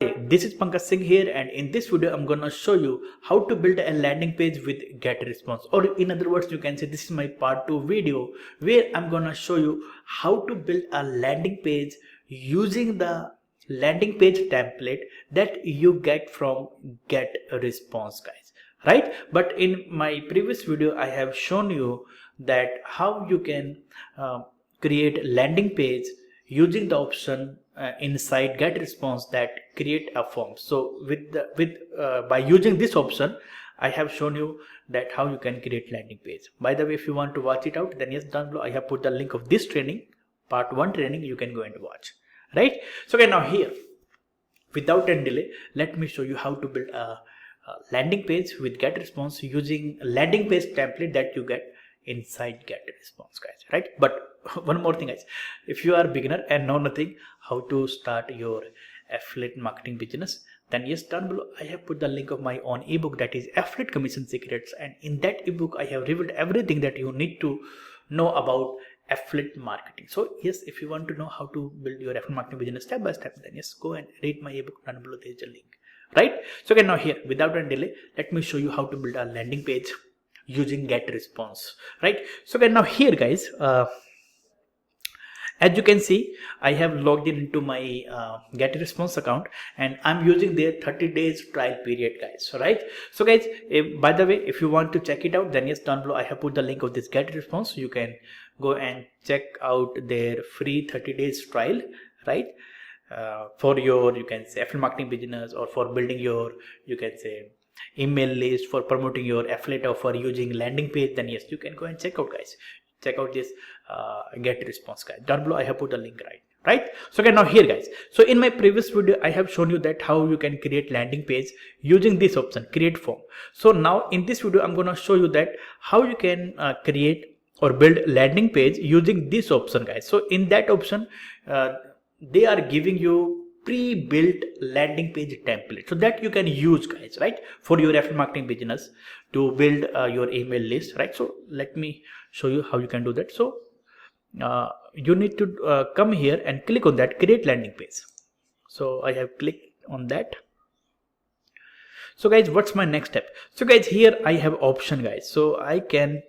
Hey, this is Pankaj Singh here, and in this video I'm gonna show you how to build a landing page with GetResponse, or in other words you can say this is my part 2 video where I'm gonna show you how to build a landing page using the landing page template that you get from GetResponse, guys, right? But in my previous video I have shown you that how you can create landing page using the option inside GetResponse that create a form. So by using this option, I have shown you that how you can create landing page. By the way, if you want to watch it out, then yes, down below I have put the link of this training, part 1 training. You can go and watch, right? So okay, now here, without any delay, let me show you how to build a landing page with GetResponse using landing page template that you get inside GetResponse, guys, right? But one more thing, guys, if you are a beginner and know nothing how to start your affiliate marketing business, then yes, down below I have put the link of my own ebook, that is Affiliate Commission Secrets, and in that ebook I have revealed everything that you need to know about affiliate marketing. So yes, if you want to know how to build your affiliate marketing business step by step, then yes, go and read my ebook. Down below there is a link, right? So okay, now here, without any delay, let me show you how to build a landing page using GetResponse, right? So okay, now here, guys, as you can see, I have logged in into my GetResponse account, and I'm using their 30 days trial period, guys, right? So guys, by the way, if you want to check it out, then yes, down below I have put the link of this GetResponse. You can go and check out their free 30 days trial, right? For your, you can say, affiliate marketing business, or for building your, you can say, email list, for promoting your affiliate offer using landing page, then yes, you can go and check out, guys. Check out this GetResponse, guys. Down below I have put the link, right? So okay, now here, guys, so in my previous video I have shown you that how you can create landing page using this option, create form. So now in this video I'm gonna show you that how you can create or build landing page using this option, guys. So in that option, they are giving you pre-built landing page template, so that you can use, guys, right, for your affiliate marketing business to build your email list, right? So let me show you how you can do that. So you need to come here and click on that create landing page. So I have clicked on that. So guys, what's my next step? So guys, here I have option, guys, so I can,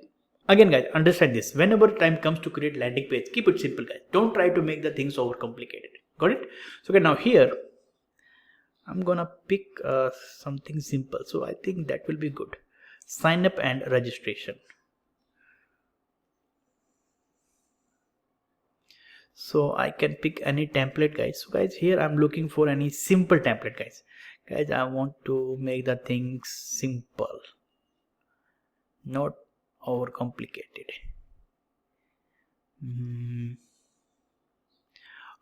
again, guys, understand this, whenever time comes to create landing page, keep it simple, guys. Don't try to make the things over complicated. Got it? So okay, now here I'm gonna pick something simple. So I think that will be good. Sign up and registration. So I can pick any template, guys. So guys, here I'm looking for any simple template, guys. Guys, I want to make the things simple, not over complicated.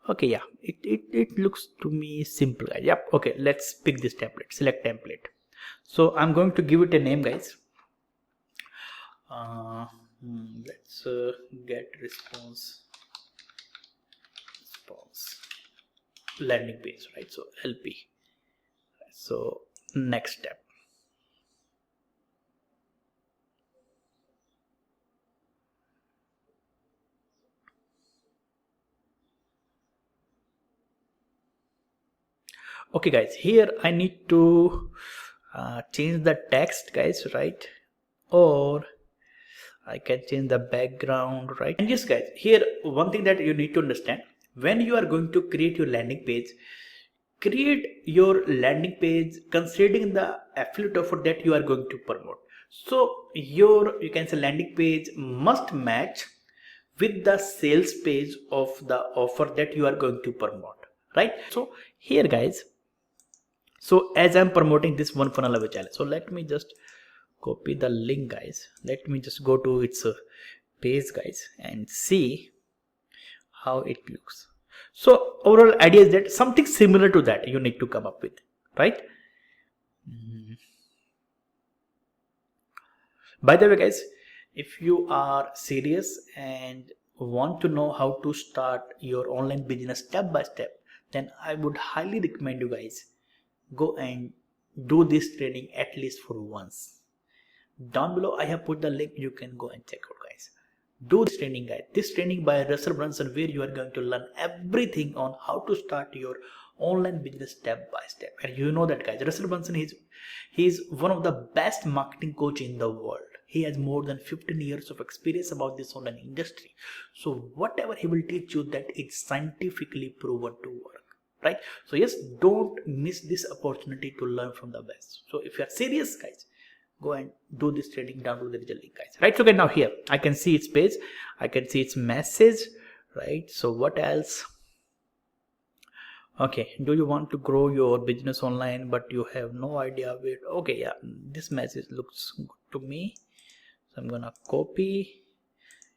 Okay, yeah, it looks to me simple, guys. Yep. Okay, let's pick this template, select template. So I'm going to give it a name, guys. Let's get response landing page, right? So LP. So next step. Okay, guys, here I need to change the text, guys, right? Or I can change the background, right? And yes, guys, here one thing that you need to understand, when you are going to create your landing page, create your landing page considering the affiliate offer that you are going to promote. So your, you can say, landing page must match with the sales page of the offer that you are going to promote, right? So here, guys, so as I'm promoting this one funnel away challenge, so let me just copy the link, guys. Let me just go to its page, guys, and see how it looks. So overall idea is that something similar to that you need to come up with, right? By the way, guys, if you are serious and want to know how to start your online business step by step, then I would highly recommend you guys go and do this training at least for once. Down below I have put the link. You can go and check out, guys. Do this training, guys. This training by Brunson, where you are going to learn everything on how to start your online business step by step. And you know that, guys, Russell Brunson, he's one of the best marketing coach in the world. He has more than 15 years of experience about this online industry. So whatever he will teach you, that it's scientifically proven to work, right? So yes, don't miss this opportunity to learn from the best. So if you are serious, guys, go and do this training, download the result link, guys, right? So okay, now here I can see its page, I can see its message, right? So what else? Okay, do you want to grow your business online but you have no idea where? Okay, yeah, this message looks good to me, so I'm gonna copy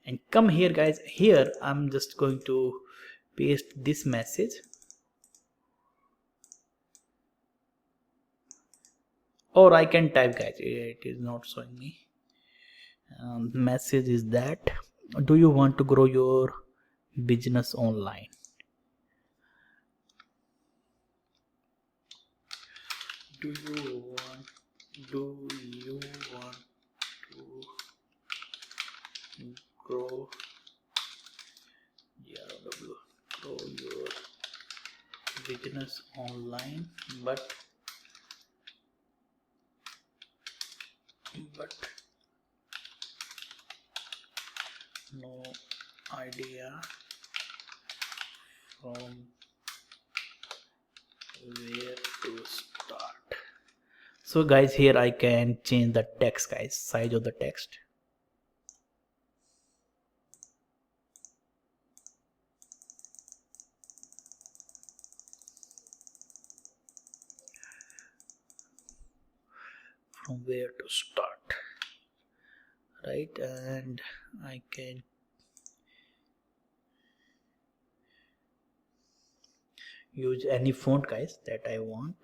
and come here, guys. Here I'm just going to paste this message, or I can type, guys, it is not showing me. Message is that, do you want to grow your business online? Do you want to grow your business online but no idea from where to start? So guys, here I can change the text, guys, size of the text. From where to start, right? And I can use any font, guys, that I want.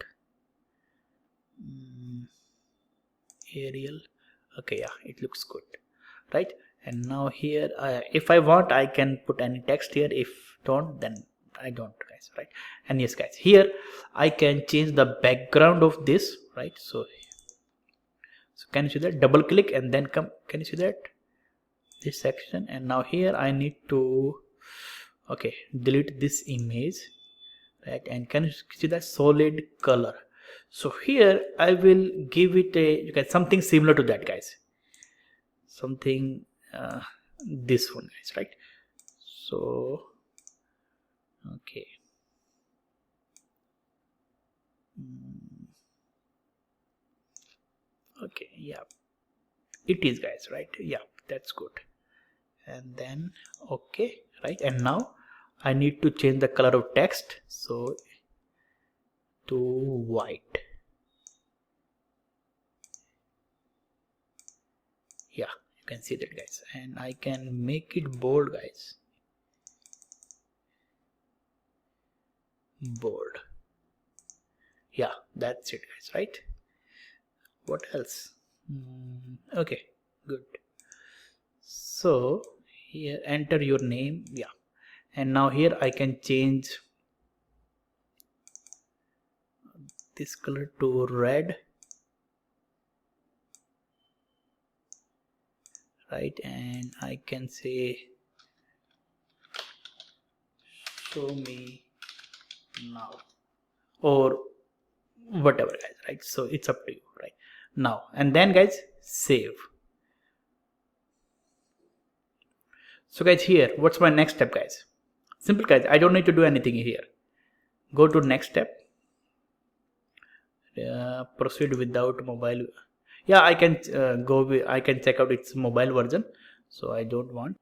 Arial. Okay, yeah, it looks good, right? And now here if I want, I can put any text here. If don't, then I don't, guys, right? And yes, guys, here I can change the background of this, right? So can you see that? Double click and then come, can you see that, this section? And now here I need to, okay, delete this image, right? And can you see that solid color? So here I will give it a something similar to that, guys, something this one, guys, right? So okay, okay, yeah, it is, guys, right? Yeah, that's good. And then okay, right? And now I need to change the color of text, so to white. Yeah, you can see that, guys. And I can make it bold, guys, bold. Yeah, that's it, guys, right? What else? Okay, good. So here enter your name, yeah, and now here I can change this color to red, right? And I can say show me now, or whatever, guys, right? So it's up to you, right? Now and then, guys, save. So guys, here what's my next step, guys? Simple, guys, I don't need to do anything here. Go to next step, proceed without mobile. Yeah, I can I can check out its mobile version, so I don't want.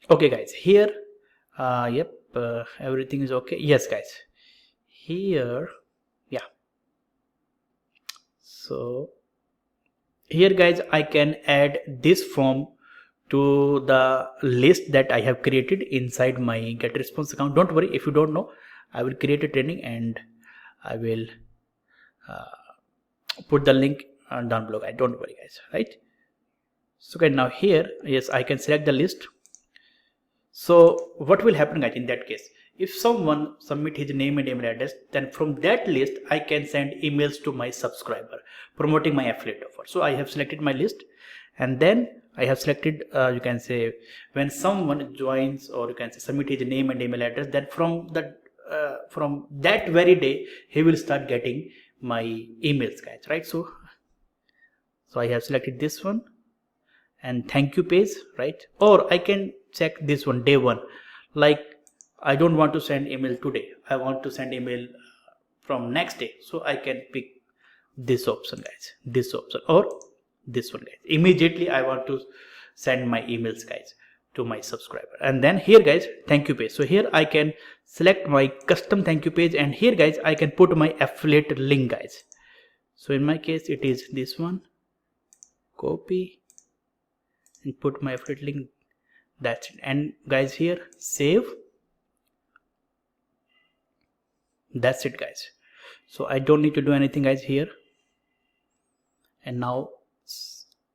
Okay, guys, here yep, everything is okay. Yes, guys, here, yeah. So here, guys, I can add this form to the list that I have created inside my GetResponse account. Don't worry, if you don't know, I will create a training and I will put the link down below, guys. Don't worry, guys, right? So okay, now here, yes, I can select the list. So what will happen, guys, in that case? If someone submit his name and email address, then from that list I can send emails to my subscriber promoting my affiliate offer. So I have selected my list, and then I have selected, you can say, when someone joins, or you can say submit his name and email address, then from that very day he will start getting my emails, guys, right? So I have selected this one, and thank you page, right? Or I can check this one, day one, like I don't want to send email today, I want to send email from next day, so I can pick this option, guys, this option, or this one, guys. Immediately I want to send my emails, guys, to my subscriber. And then here, guys, thank you page. So here I can select my custom thank you page, and here, guys, I can put my affiliate link, guys. So in my case it is this one, copy and put my affiliate link. That's it. And guys, here save. That's it, guys. So I don't need to do anything, guys, here. And now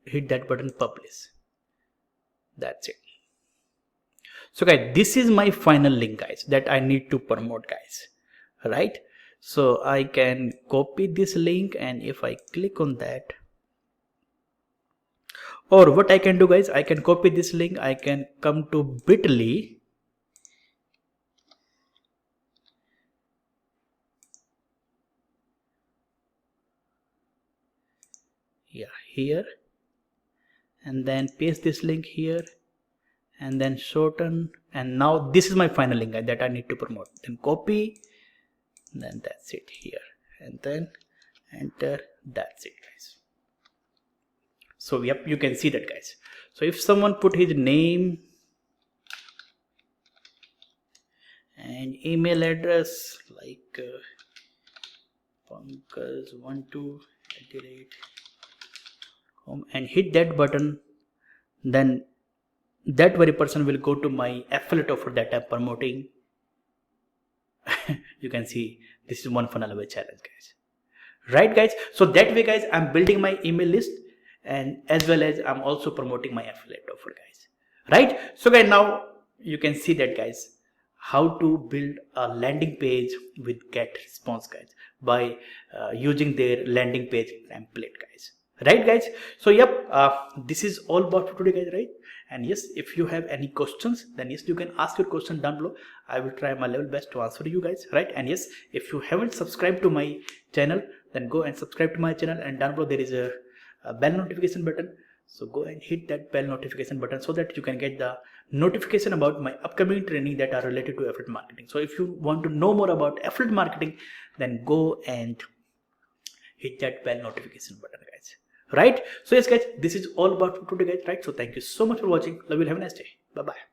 hit that button, publish. That's it. So guys, this is my final link, guys, that I need to promote, guys, right? So I can copy this link, and if I click on that, or what I can do, guys, I can copy this link, I can come to bit.ly, yeah, here, and then paste this link here, and then shorten, and now this is my final link, guys, that I need to promote. Then copy, then that's it here, and then enter. That's it, guys. So yep, you can see that, guys. So if someone put his name and email address like pankaj12@, and hit that button, then that very person will go to my affiliate offer that I'm promoting. You can see this is one funnel away challenge, guys, right, guys? So that way, guys, I'm building my email list, and as well as I'm also promoting my affiliate offer, guys, right? So guys, now you can see that, guys, how to build a landing page with GetResponse, guys, by using their landing page template, guys, right, guys? So yep, this is all about for today, guys, right? And yes, if you have any questions, then yes, you can ask your question down below. I will try my level best to answer you, guys, right? And yes, if you haven't subscribed to my channel, then go and subscribe to my channel, and down below there is a bell notification button. So go and hit that bell notification button so that you can get the notification about my upcoming training that are related to affiliate marketing. So if you want to know more about affiliate marketing, then go and hit that bell notification button, guys, right? So yes, guys, this is all about today, guys, right? So thank you so much for watching. Love you. Have a nice day. Bye bye.